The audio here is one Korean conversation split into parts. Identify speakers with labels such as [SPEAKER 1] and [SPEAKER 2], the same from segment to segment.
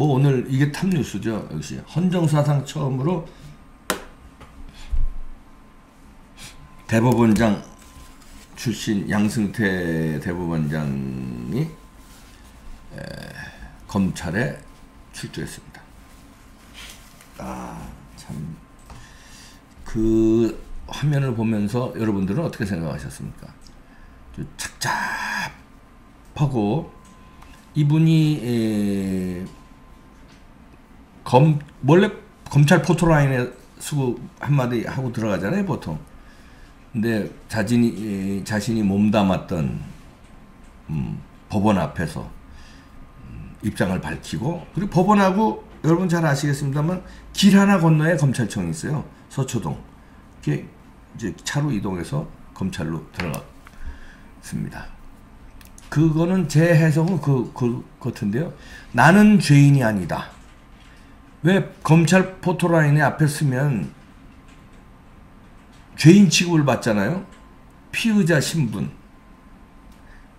[SPEAKER 1] 뭐 오늘 이게 탑뉴스죠. 역시 헌정사상 처음으로 대법원장 출신 양승태 대법원장이 검찰에 출두했습니다. 참 그 화면을 보면서 여러분들은 어떻게 생각하셨습니까? 착잡하고 이분이 원래 검찰 포토라인에 수고 한마디 하고 들어가잖아요, 보통. 근데 자신이 몸담았던 법원 앞에서 입장을 밝히고, 그리고 법원하고 여러분 잘 아시겠습니다만 길 하나 건너에 검찰청이 있어요. 서초동. 이게 이제 차로 이동해서 검찰로 들어갔습니다. 그거는 제 해석은 그 같은데요. 나는 죄인이 아니다. 왜 검찰 포토라인에 앞에 쓰면 죄인 취급을 받잖아요. 피의자 신분.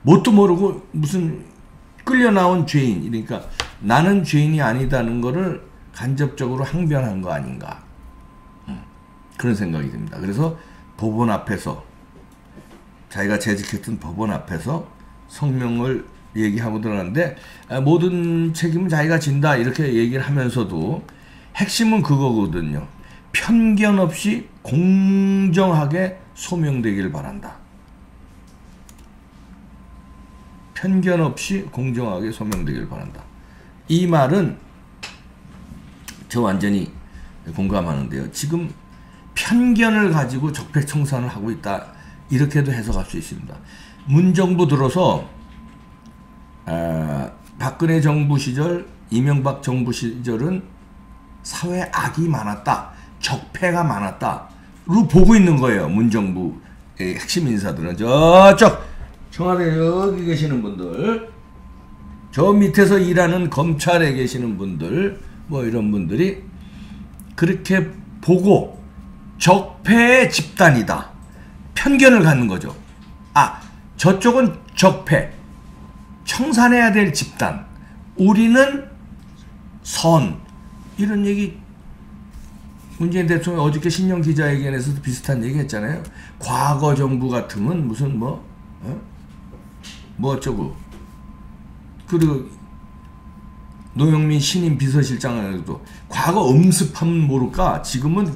[SPEAKER 1] 뭣도 모르고 무슨 끌려 나온 죄인. 그러니까 나는 죄인이 아니다는 거를 간접적으로 항변한 거 아닌가. 그런 생각이 듭니다. 그래서 법원 앞에서, 자기가 재직했던 법원 앞에서 성명을 얘기하고 들어갔는데, 모든 책임은 자기가 진다 이렇게 얘기를 하면서도 핵심은 그거거든요. 편견 없이 공정하게 소명되길 바란다. 편견 없이 공정하게 소명되길 바란다. 이 말은 저 완전히 공감하는데요. 지금 편견을 가지고 적폐청산을 하고 있다. 이렇게도 해석할 수 있습니다. 문정부 들어서 박근혜 정부 시절, 이명박 정부 시절은 사회 악이 많았다. 적폐가 많았다로 보고 있는 거예요. 문정부의 핵심 인사들은. 저쪽 청와대 여기 계시는 분들, 저 밑에서 일하는 검찰에 계시는 분들, 뭐 이런 분들이 그렇게 보고 적폐의 집단이다. 편견을 갖는 거죠. 저쪽은 적폐, 청산해야 될 집단, 우리는 선. 이런 얘기 문재인 대통령 어저께 신년 기자회견에서도 비슷한 얘기 했잖아요. 과거 정부 같으면 무슨 뭐 어쩌고. 그리고 노영민 신임 비서실장에도 과거 음습하면 모를까, 지금은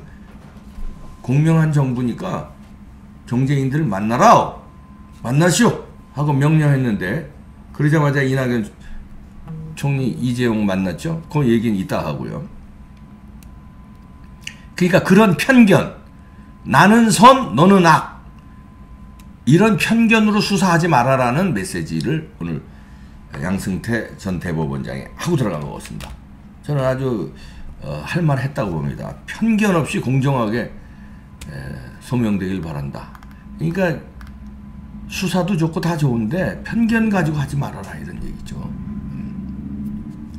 [SPEAKER 1] 공명한 정부니까 경제인들 만나시오 하고 명령했는데, 그러자마자 이낙연 총리 이재용 만났죠. 그 얘기는 이따 하고요. 그러니까 그런 편견, 나는 선 너는 악, 이런 편견으로 수사하지 말아라는 메시지를 오늘 양승태 전 대법원장이 하고 들어간 것 같습니다. 저는 아주 할 말 했다고 봅니다. 편견 없이 공정하게 소명되길 바란다. 그러니까 수사도 좋고 다 좋은데 편견 가지고 하지 말아라, 이런 얘기죠.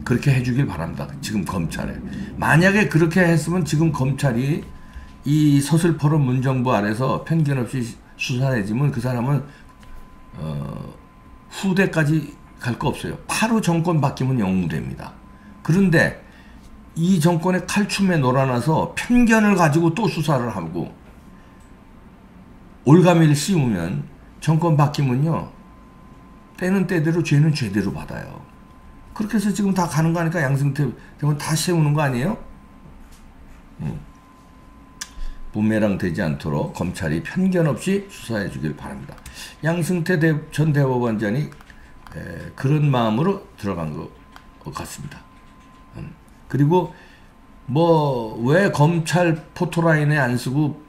[SPEAKER 1] 그렇게 해주길 바랍니다. 지금 검찰에. 만약에 그렇게 했으면 지금 검찰이 이 서슬퍼런 문정부 아래서 편견 없이 수사해지면 그 사람은 후대까지 갈 거 없어요. 바로 정권 바뀌면 영웅됩니다. 그런데 이 정권의 칼춤에 놀아나서 편견을 가지고 또 수사를 하고 올가미를 씌우면 정권 바뀌면요, 때는 때대로 죄는 죄대로 받아요. 그렇게 해서 지금 다 가는 거 아니까 양승태 대법원 다 세우는 거 아니에요? 부메랑 되지 않도록 검찰이 편견 없이 수사해 주길 바랍니다. 양승태 전 대법원장이 그런 마음으로 들어간 것 같습니다. 그리고 뭐 왜 검찰 포토라인에 안 쓰고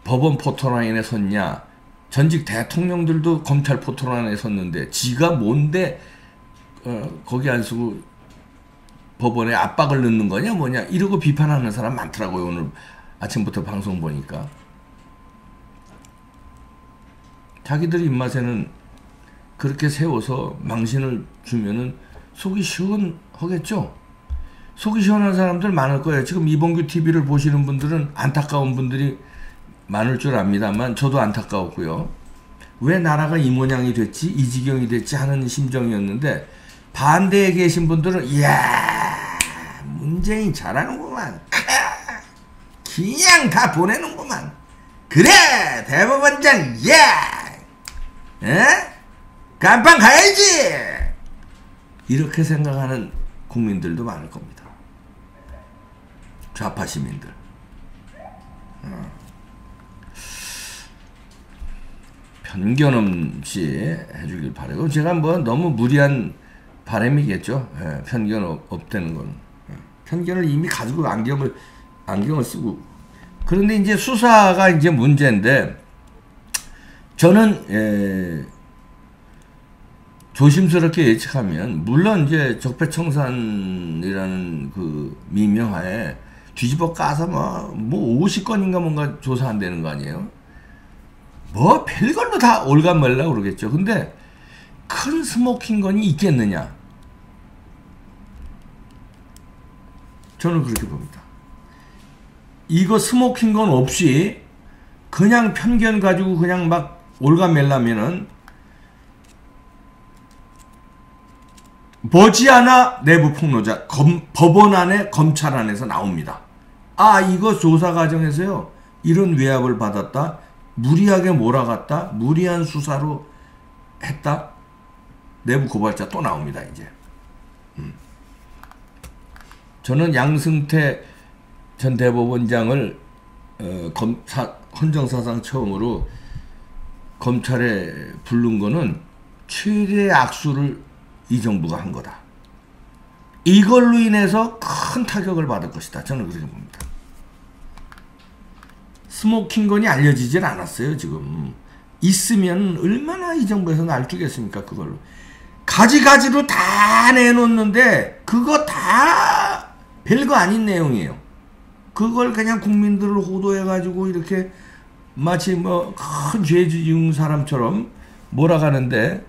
[SPEAKER 1] 법원 포토라인에 섰냐. 전직 대통령들도 검찰 포토라인에 섰는데 지가 뭔데 거기 안 쓰고 법원에 압박을 넣는 거냐 뭐냐 이러고 비판하는 사람 많더라고요. 오늘 아침부터 방송 보니까. 자기들 입맛에는 그렇게 세워서 망신을 주면은 속이 시원하겠죠. 속이 시원한 사람들 많을 거예요. 지금 이봉규 TV를 보시는 분들은 안타까운 분들이 많을 줄 압니다만 저도 안타까웠고요. 왜 나라가 이 모양이 됐지, 이 지경이 됐지 하는 심정이었는데, 반대에 계신 분들은 이야 굉장히 잘하는구만. 그냥 다 보내는구만. 그래 대법원장 예, 에? 간판 가야지. 이렇게 생각하는 국민들도 많을 겁니다. 좌파 시민들. 편견 없이 해주길 바라고. 제가 뭐 너무 무리한 바람이겠죠. 예, 편견 없다는 건. 편견을 이미 가지고 안경을 쓰고. 그런데 이제 수사가 이제 문제인데, 저는 조심스럽게 예측하면, 물론 이제 적폐청산이라는 그 미명하에 뒤집어 까서 뭐 50건인가 뭔가 조사한다는 거 아니에요? 뭐 별걸로 다 올감말라 그러겠죠. 근데 큰 스모킹건이 있겠느냐? 저는 그렇게 봅니다. 이거 스모킹건 없이 그냥 편견 가지고 그냥 막 올감매려면은 머지않아 내부 폭로자 법원 안에 검찰 안에서 나옵니다. 아, 이거 조사 과정에서요 이런 외압을 받았다, 무리하게 몰아갔다, 무리한 수사로 했다, 내부 고발자 또 나옵니다. 이제 저는 양승태 전 대법원장을 헌정사상 처음으로 검찰에 부른 거는 최대의 악수를 이 정부가 한 거다. 이걸로 인해서 큰 타격을 받을 것이다. 저는 그렇게 봅니다. 스모킹건이 알려지질 않았어요. 지금 있으면 얼마나 이 정부에서 날뛰겠습니까. 그걸로 가지가지로 다 내놓는데 그거 다 별거 아닌 내용이에요. 그걸 그냥 국민들을 호도해가지고 이렇게 마치 뭐 큰 죄 지은 사람처럼 몰아가는데,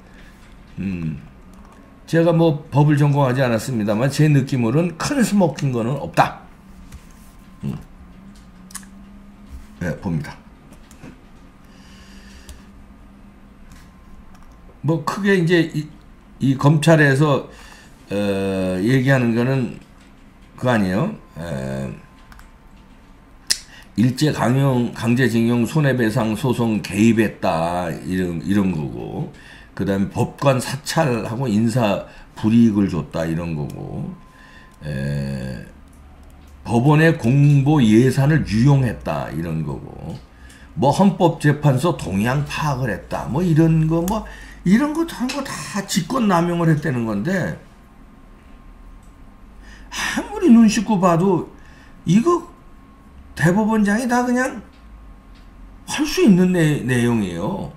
[SPEAKER 1] 제가 뭐 법을 전공하지 않았습니다만 제 느낌으로는 큰 스모킹건은 없다. 네, 봅니다. 뭐 크게 이제 이 검찰에서 얘기하는 거는 그거 아니에요. 일제 강제징용 손해배상 소송 개입했다 이런 거고, 그 다음에 법관 사찰하고 인사 불이익을 줬다 이런 거고, 법원의 공보 예산을 유용했다 이런 거고, 뭐 헌법재판소 동향 파악을 했다 뭐 이런 거, 뭐 이런 거 한 거 다 직권남용을 했다는 건데, 아무리 눈 씻고 봐도 이거 대법원장이 다 그냥 할 수 있는 내용이에요.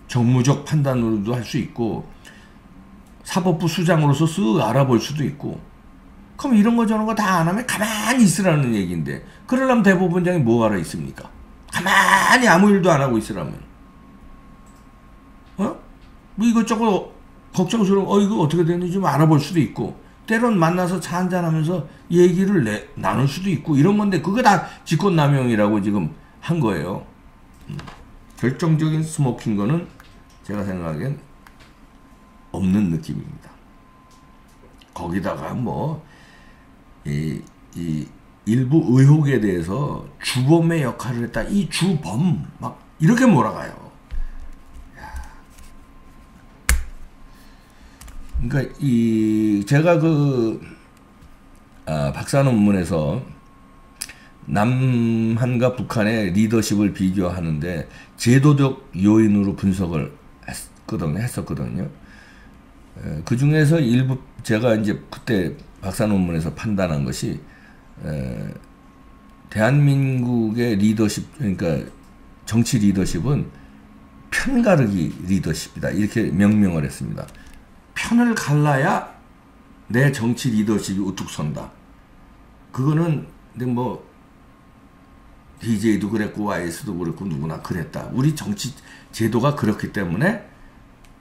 [SPEAKER 1] 정무적 판단으로도 할 수 있고 사법부 수장으로서 쓱 알아볼 수도 있고. 그럼 이런 거 저런 거 다 안 하면 가만히 있으라는 얘기인데, 그러려면 대법원장이 뭐하러 있습니까? 가만히 아무 일도 안 하고 있으라면, 뭐 이것저것 걱정스러워, 이거 어떻게 되는지 좀 알아볼 수도 있고, 때론 만나서 차 한잔하면서 얘기를 나눌 수도 있고 이런 건데, 그거 다 직권남용이라고 지금 한 거예요. 결정적인 스모킹 거는 제가 생각하기엔 없는 느낌입니다. 거기다가 뭐 이 일부 의혹에 대해서 주범의 역할을 했다, 이 주범 막 이렇게 몰아가요. 그러니까 제가 박사 논문에서 남한과 북한의 리더십을 비교하는데 제도적 요인으로 분석을 했었거든요. 그 중에서 일부 제가 이제 그때 박사 논문에서 판단한 것이, 대한민국의 리더십, 그러니까 정치 리더십은 편가르기 리더십이다 이렇게 명명을 했습니다. 편을 갈라야 내 정치 리더십이 우뚝 선다. 그거는 근데 뭐 DJ도 그랬고 YS도 그랬고 누구나 그랬다. 우리 정치 제도가 그렇기 때문에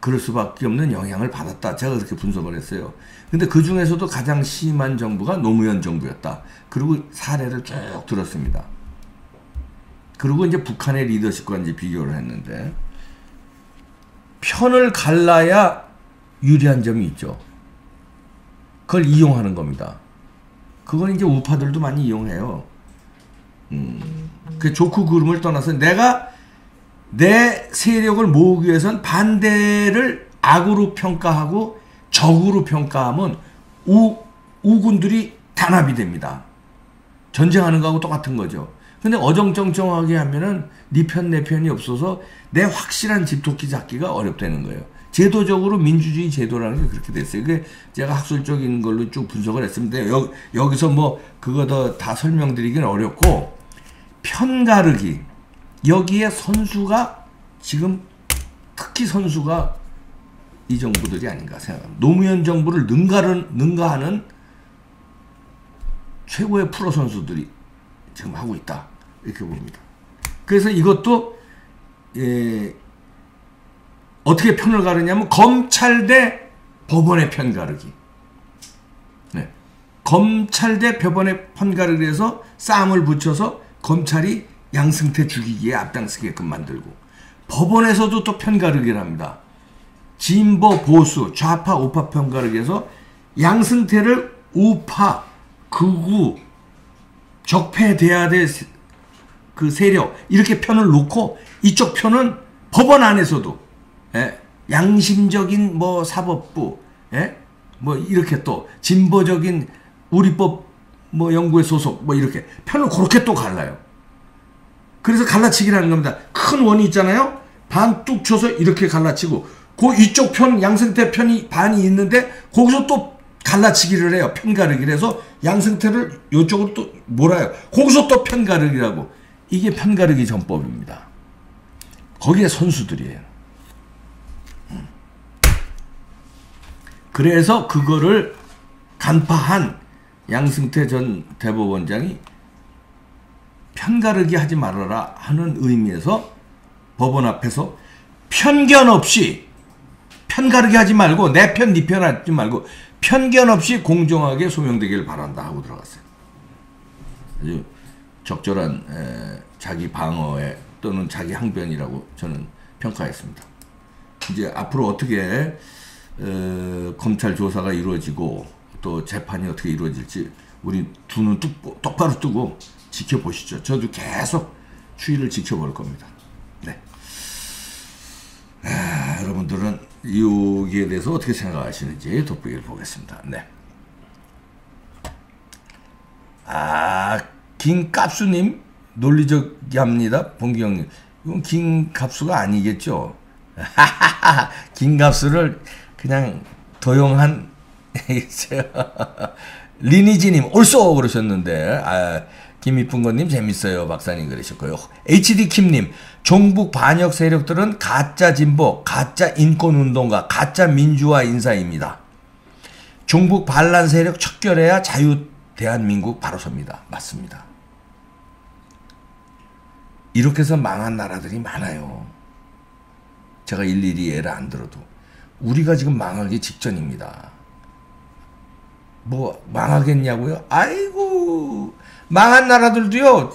[SPEAKER 1] 그럴 수밖에 없는 영향을 받았다. 제가 그렇게 분석을 했어요. 근데 그 중에서도 가장 심한 정부가 노무현 정부였다. 그리고 사례를 쭉 들었습니다. 그리고 이제 북한의 리더십과 이제 비교를 했는데, 편을 갈라야 유리한 점이 있죠. 그걸 이용하는 겁니다. 그건 이제 우파들도 많이 이용해요. 그 좋고 그름을 떠나서 내가 내 세력을 모으기 위해선 반대를 악으로 평가하고 적으로 평가하면 우군들이 단합이 됩니다. 전쟁하는 거하고 똑같은 거죠. 근데 어정쩡쩡하게 하면은 네 편 내 편이 없어서 내 확실한 집토끼 잡기가 어렵다는 거예요. 제도적으로 민주주의 제도라는 게 그렇게 됐어요. 그게 제가 학술적인 걸로 쭉 분석을 했습니다. 여기서 뭐 그거 다 설명드리기는 어렵고, 편가르기, 여기에 선수가 지금 특히 선수가 이 정부들이 아닌가 생각합니다. 노무현 정부를 능가하는 최고의 프로 선수들이 지금 하고 있다, 이렇게 봅니다. 그래서 이것도 어떻게 편을 가르냐면 검찰 대 법원의 편 가르기. 네. 검찰 대 법원의 편 가르기 해서 싸움을 붙여서 검찰이 양승태 죽이기에 앞장서게끔 만들고, 법원에서도 또 편 가르기를 합니다. 진보 보수 좌파 우파 편 가르기에서 양승태를 우파 극우 적폐돼야 될 그 세력 이렇게 편을 놓고, 이쪽 편은 법원 안에서도 양심적인 뭐 사법부 뭐 이렇게 또 진보적인 우리법 뭐 연구회 소속 뭐 이렇게 편을 그렇게 또 갈라요. 그래서 갈라치기라는 겁니다. 큰 원이 있잖아요. 반 뚝 쳐서 이렇게 갈라치고, 그 이쪽 편 양승태 편이 반이 있는데 거기서 또 갈라치기를 해요. 편 가르기를 해서 양승태를 이쪽으로 또 몰아요. 거기서 또 편 가르기라고. 이게 편 가르기 전법입니다. 거기에 선수들이에요. 그래서 그거를 간파한 양승태 전 대법원장이 편가르기 하지 말아라 하는 의미에서 법원 앞에서 편견 없이 편가르기 하지 말고 내 편, 네 편 하지 말고 편견 없이 공정하게 소명되길 바란다 하고 들어갔어요. 아주 적절한 자기 방어에 또는 자기 항변이라고 저는 평가했습니다. 이제 앞으로 어떻게 검찰 조사가 이루어지고 또 재판이 어떻게 이루어질지 우리 두 눈 똑바로 뜨고 지켜보시죠. 저도 계속 추이를 지켜볼 겁니다. 네. 여러분들은 여기에 대해서 어떻게 생각하시는지 돋보기를 보겠습니다. 네. 김갑수님 논리적합니다. 봉기영님, 이건 김갑수가 아니겠죠? 김갑수를 그냥 도용한 리니지님 옳소 그러셨는데, 김이쁜거님 재밌어요 박사님 그러셨고요. HD킴님, 종북 반역 세력들은 가짜 진보, 가짜 인권운동가, 가짜 민주화 인사입니다. 종북 반란 세력 척결해야 자유 대한민국 바로 섭니다. 맞습니다. 이렇게 해서 망한 나라들이 많아요. 제가 일일이 예를 안 들어도 우리가 지금 망하기 직전입니다. 뭐 망하겠냐고요? 아이고, 망한 나라들도요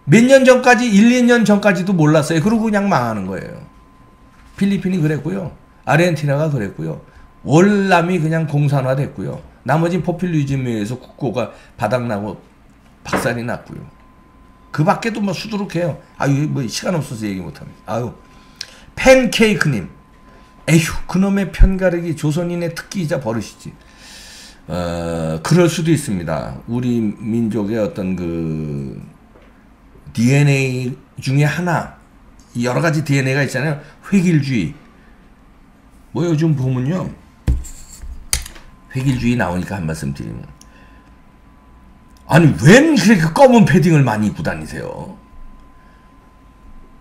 [SPEAKER 1] 몇 년 전까지 1, 2년 전까지도 몰랐어요. 그러고 그냥 망하는 거예요. 필리핀이 그랬고요, 아르헨티나가 그랬고요, 월남이 그냥 공산화됐고요, 나머지는 포퓰리즘에 의해서 국고가 바닥나고 박살이 났고요. 그 밖에도 뭐 수두룩해요. 아유, 뭐 시간 없어서 얘기 못합니다. 아유, 팬케이크님, 에휴, 그놈의 편가르기 조선인의 특기이자 버릇이지. 그럴 수도 있습니다. 우리 민족의 어떤 그 DNA 중에 하나, 여러 가지 DNA가 있잖아요. 획일주의. 뭐 요즘 보면요, 획일주의 나오니까 한 말씀 드리면, 아니 웬 그렇게 검은 패딩을 많이 입고 다니세요?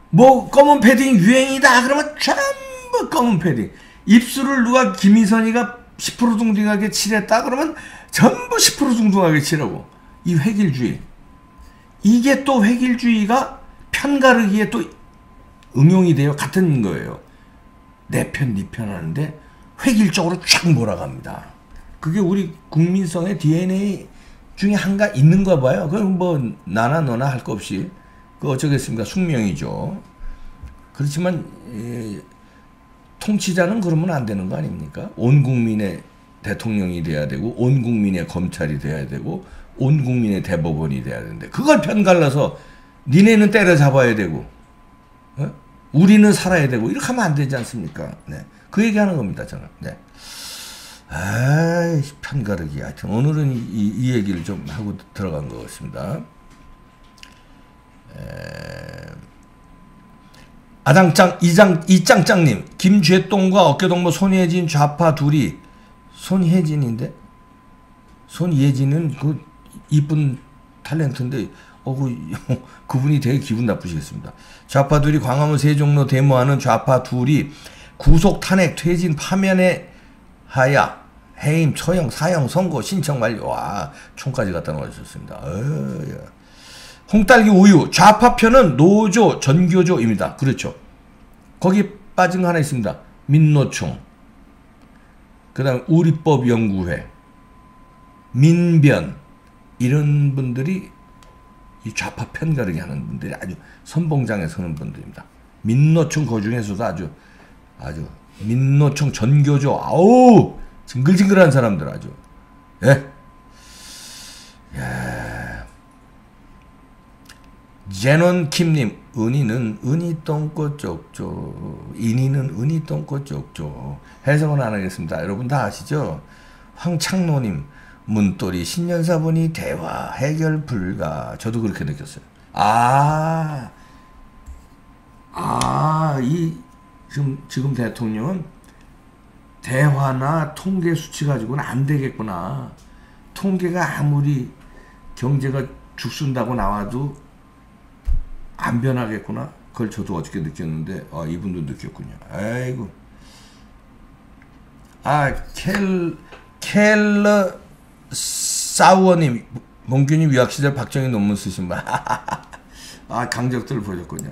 [SPEAKER 1] 뭐 검은 패딩 유행이다 그러면 전부 검은 패딩. 입술을 누가 김희선이가 10% 둥둥하게 칠했다 그러면 전부 10% 둥둥하게 칠하고. 이 획일주의, 이게 또 획일주의가 편가르기에 또 응용이 돼요. 같은 거예요. 내 편, 네 편 하는데 획일적으로 쫙 몰아갑니다. 그게 우리 국민성의 DNA 중에 한가 있는가 봐요. 그럼 뭐 나나 너나 할 거 없이 그 어쩌겠습니까? 숙명이죠. 그렇지만 통치자는 그러면 안 되는 거 아닙니까? 온 국민의 대통령이 돼야 되고, 온 국민의 검찰이 돼야 되고, 온 국민의 대법원이 돼야 되는데 그걸 편갈라서 니네는 때려잡아야 되고 우리는 살아야 되고 이렇게 하면 안 되지 않습니까? 네. 그 얘기하는 겁니다, 저는. 네. 아이, 편가르기. 하여튼 오늘은 이 얘기를 좀 하고 들어간 것 같습니다. 아장짱, 이짱짱님, 김죄똥과 어깨동무 손예진 좌파 둘이, 손혜진인데? 손예진은 그 이쁜 탤런트인데, 그분이 되게 기분 나쁘시겠습니다. 좌파 둘이 광화문 세종로 데모하는 좌파 둘이 구속 탄핵 퇴진 파면에 하야 해임 처형 사형 선고 신청 완료. 와, 총까지 갖다 놓으셨습니다. 홍딸기 우유 좌파편은 노조 전교조입니다. 그렇죠. 거기 빠진 거 하나 있습니다. 민노총, 그 다음에 우리법연구회, 민변, 이런 분들이 이 좌파 편가르기 하는 분들이 아주 선봉장에 서는 분들입니다. 민노총 그 중에서도 아주 민노총 전교조, 아우 징글징글한 사람들 아주. 예. 야. 제논 킴님, 은희는 은희 똥꼬 쪽쪽, 인희는 은희 똥꼬 쪽쪽. 해석은 안 하겠습니다. 여러분 다 아시죠? 황창노님, 문돌이 신년사분이 대화 해결 불가. 저도 그렇게 느꼈어요. 지금 대통령은 대화나 통계 수치 가지고는 안 되겠구나. 통계가 아무리 경제가 죽순다고 나와도 안 변하겠구나. 그걸 저도 어저께 느꼈는데, 이분도 느꼈군요. 아이고. 켈러 사우어님, 몽규님 유학시절 박정희 논문 쓰신 분. 강적들을 보셨군요.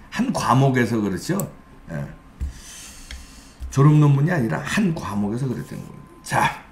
[SPEAKER 1] 한 과목에서 그렇죠. 예. 졸업 논문이 아니라 한 과목에서 그랬던 겁니다. 자.